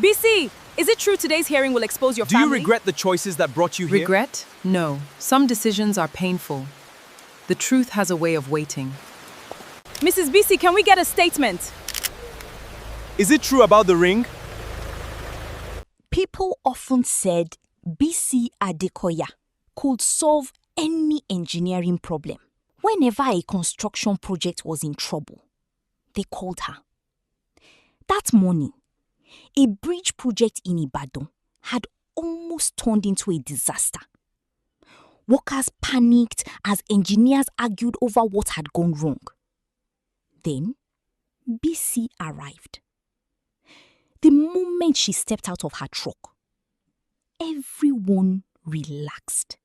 Bisi, is it true today's hearing will expose your Do you family? regret the choices that brought you here? Regret? No. Some decisions are painful. The truth has a way of waiting. Mrs. Bisi, can we get a statement? Is it true about the ring? People often said Bisi Adekoya could solve any engineering problem. Whenever a construction project was in trouble, they called her. That morning, a bridge project in Ibadan had almost turned into a disaster. Workers panicked as engineers argued over what had gone wrong. Then, Bisi arrived. The moment she stepped out of her truck, everyone relaxed.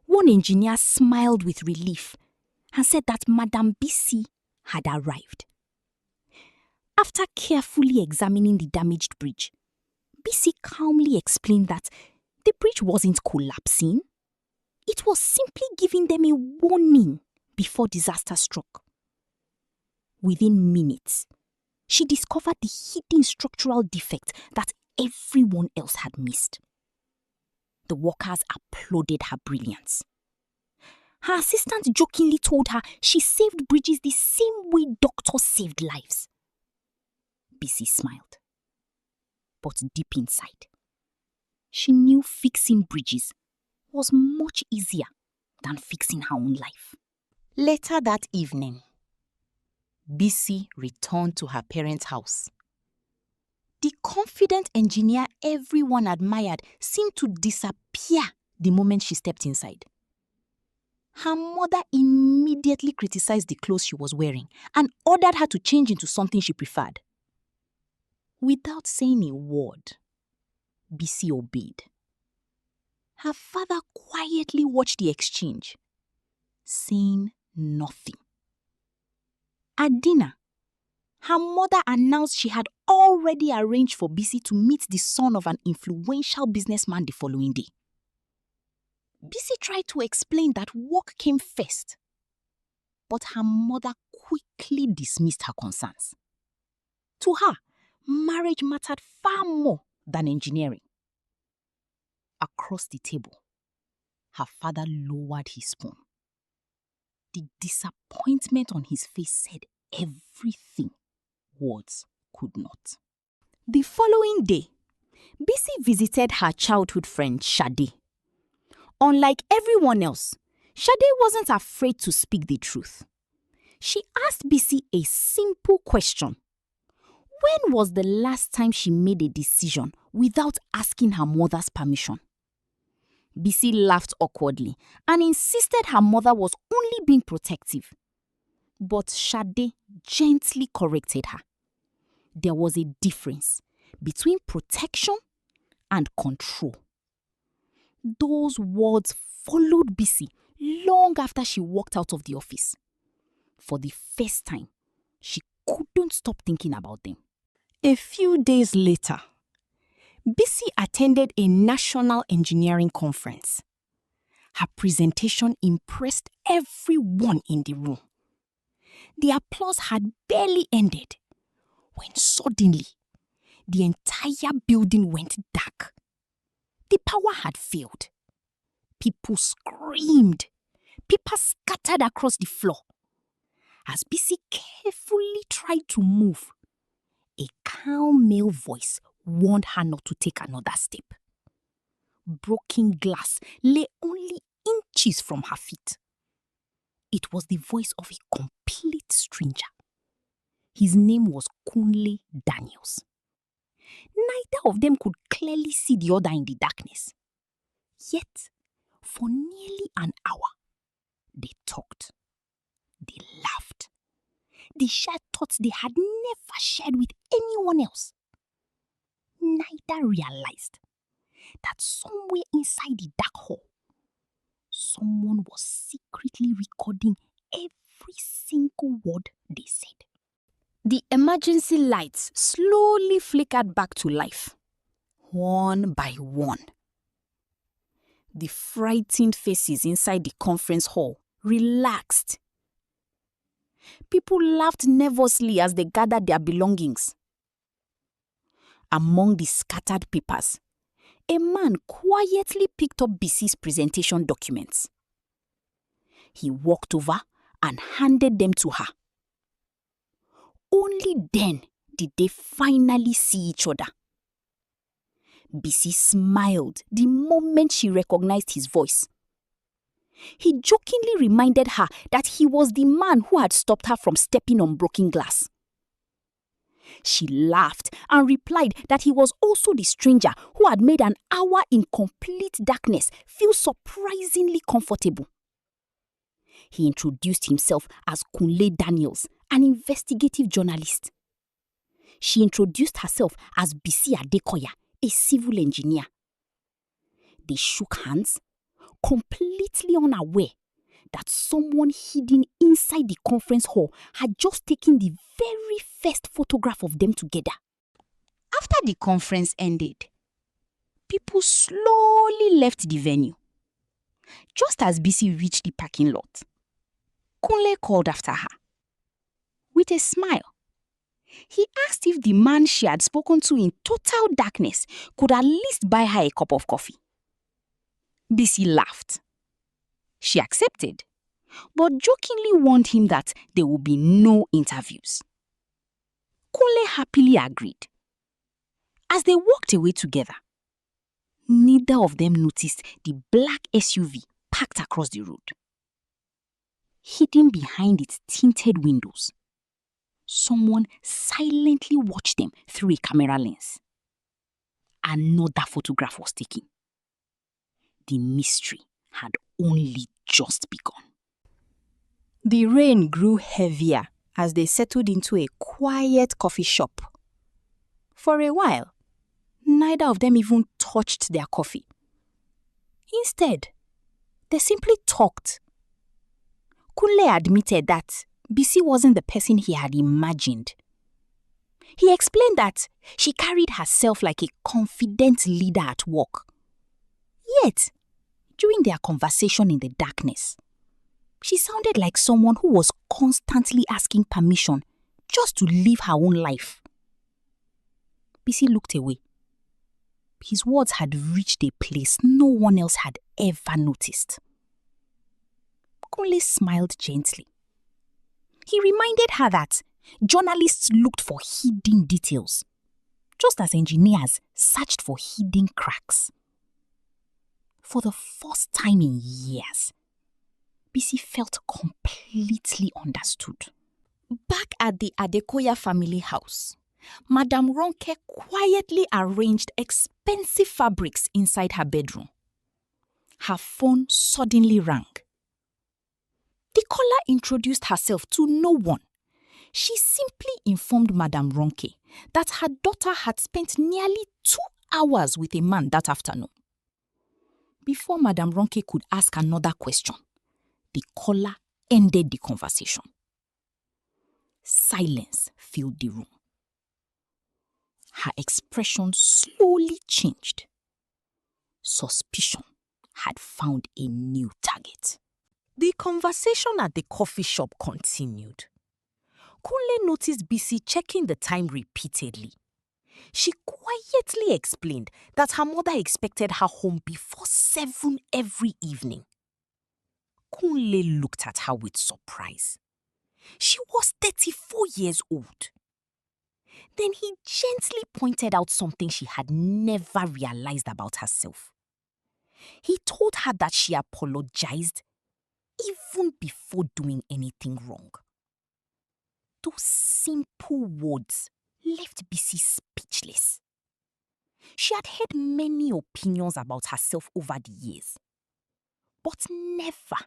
One engineer smiled with relief and said that Madam Bisi had arrived. After carefully examining the damaged bridge, Bisi calmly explained that the bridge wasn't collapsing. It was simply giving them a warning before disaster struck. Within minutes, she discovered the hidden structural defect that everyone else had missed. The workers applauded her brilliance. Her assistant jokingly told her she saved bridges the same way doctors saved lives. Bisi smiled. But deep inside, she knew fixing bridges was much easier than fixing her own life. Later that evening, Bisi returned to her parents' house. The confident engineer everyone admired seemed to disappear the moment she stepped inside. Her mother immediately criticized the clothes she was wearing and ordered her to change into something she preferred. Without saying a word, Bisi obeyed. Her father quietly watched the exchange, saying nothing. At dinner, her mother announced she had already arranged for Bisi to meet the son of an influential businessman the following day. Bisi tried to explain that work came first, but her mother quickly dismissed her concerns. To her, marriage mattered far more than engineering. Across the table, her father lowered his spoon. The disappointment on his face said everything words could not. The following day, Bisi visited her childhood friend Shade. Unlike everyone else, Shade wasn't afraid to speak the truth. She asked Bisi a simple question. When was the last time she made a decision without asking her mother's permission? Bisi laughed awkwardly and insisted her mother was only being protective. But Shade gently corrected her. There was a difference between protection and control. Those words followed Bisi long after she walked out of the office. For the first time, she couldn't stop thinking about them. A few days later, Bisi attended a national engineering conference. Her presentation impressed everyone in the room. The applause had barely ended when suddenly the entire building went dark. The power had failed. People screamed. Paper scattered across the floor. As Bisi carefully tried to move, a calm male voice warned her not to take another step. Broken glass lay only inches from her feet. It was the voice of a complete stranger. His name was Kunle Daniels. Neither of them could clearly see the other in the darkness. Yet, for nearly an hour, they talked. They laughed. They shared thoughts they had never shared with anyone else. Neither realized that somewhere inside the dark hall, someone was secretly recording every single word they said. The emergency lights slowly flickered back to life, one by one. The frightened faces inside the conference hall relaxed. People laughed nervously as they gathered their belongings. Among the scattered papers, a man quietly picked up Bisi's presentation documents. He walked over and handed them to her. Only then did they finally see each other. Bisi smiled the moment she recognized his voice. He jokingly reminded her that he was the man who had stopped her from stepping on broken glass. She laughed and replied that he was also the stranger who had made an hour in complete darkness feel surprisingly comfortable. He introduced himself as Kunle Daniels, an investigative journalist. She introduced herself as Bisi Adekoya, a civil engineer. They shook hands, completely unaware that someone hidden inside the conference hall had just taken the very first photograph of them together. After the conference ended, people slowly left the venue. Just as Bisi reached the parking lot, Kunle called after her. With a smile, he asked if the man she had spoken to in total darkness could at least buy her a cup of coffee. Bisi laughed. She accepted, but jokingly warned him that there would be no interviews. Kunle happily agreed. As they walked away together, neither of them noticed the black SUV parked across the road. Hidden behind its tinted windows, someone silently watched them through a camera lens. Another photograph was taken. The mystery had only just begun. The rain grew heavier as they settled into a quiet coffee shop. For a while, neither of them even touched their coffee. Instead, they simply talked. Kunle admitted that Bisi wasn't the person he had imagined. He explained that she carried herself like a confident leader at work. Yet, during their conversation in the darkness, she sounded like someone who was constantly asking permission just to live her own life. Bisi looked away. His words had reached a place no one else had ever noticed. Kunle smiled gently. He reminded her that journalists looked for hidden details, just as engineers searched for hidden cracks. For the first time in years, Bisi felt completely understood. Back at the Adekoya family house, Madame Ronke quietly arranged expensive fabrics inside her bedroom. Her phone suddenly rang. The caller introduced herself to no one. She simply informed Madame Ronke that her daughter had spent nearly 2 hours with a man that afternoon. Before Madame Ronke could ask another question, the caller ended the conversation. Silence filled the room. Her expression slowly changed. Suspicion had found a new target. The conversation at the coffee shop continued. Kunle noticed Bisi checking the time repeatedly. She quietly explained that her mother expected her home before 7 every evening. Kunle looked at her with surprise. She was 34 years old. Then he gently pointed out something she had never realized about herself. He told her that she apologized even before doing anything wrong. Those simple words left Bisi speechless. She had heard many opinions about herself over the years, but never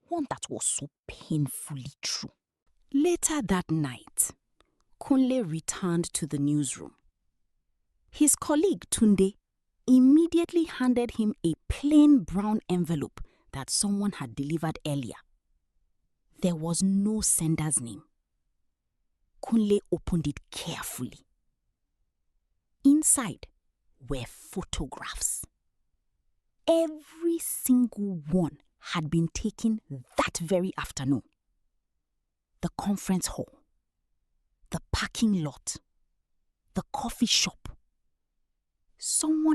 one that was so painfully true. Later that night, Kunle returned to the newsroom. His colleague Tunde immediately handed him a plain brown envelope that someone had delivered earlier. There was no sender's name. Kunle opened it carefully. Inside were photographs. Every single one had been taken that very afternoon. The conference hall, the parking lot, the coffee shop,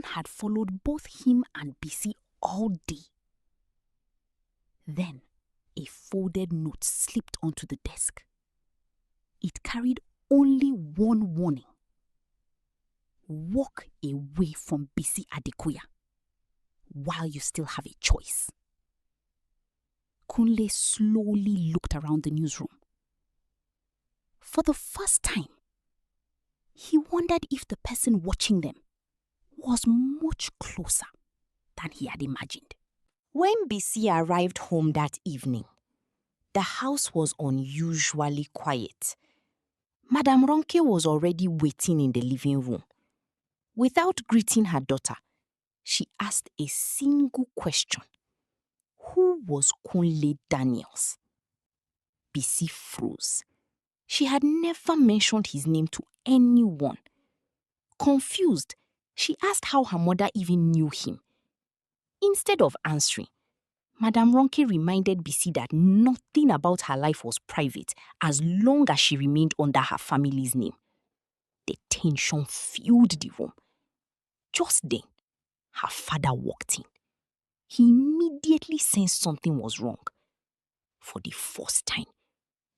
had followed both him and Bisi all day. Then, a folded note slipped onto the desk. It carried only one warning. Walk away from Bisi Adekoya while you still have a choice. Kunle slowly looked around the newsroom. For the first time, he wondered if the person watching them was much closer than he had imagined. When Bisi arrived home that evening, the house was unusually quiet. Madame Ronke was already waiting in the living room. Without greeting her daughter, she asked a single question. Who was Kunle Daniels? Bisi froze. She had never mentioned his name to anyone. Confused, she asked how her mother even knew him. Instead of answering, Madame Ronke reminded Bisi that nothing about her life was private as long as she remained under her family's name. The tension filled the room. Just then, her father walked in. He immediately sensed something was wrong. For the first time,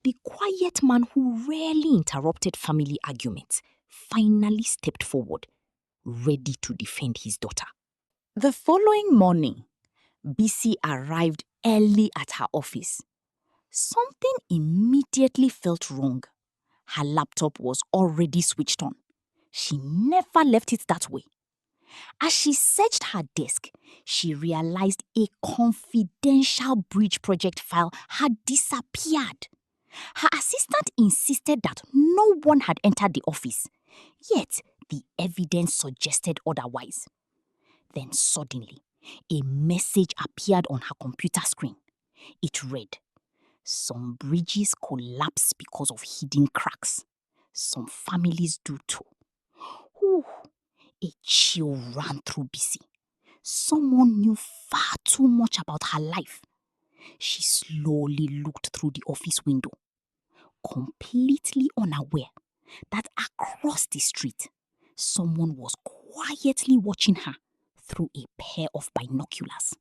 the quiet man who rarely interrupted family arguments finally stepped forward, ready to defend his daughter. The following morning, Bisi arrived early at her office. Something immediately felt wrong. Her laptop was already switched on. She never left it that way. As she searched her desk, she realized a confidential bridge project file had disappeared. Her assistant insisted that no one had entered the office, yet the evidence suggested otherwise. Then suddenly, a message appeared on her computer screen. It read, "Some bridges collapse because of hidden cracks. Some families do too." Whew, a chill ran through Bisi. Someone knew far too much about her life. She slowly looked through the office window, completely unaware that across the street, someone was quietly watching her through a pair of binoculars.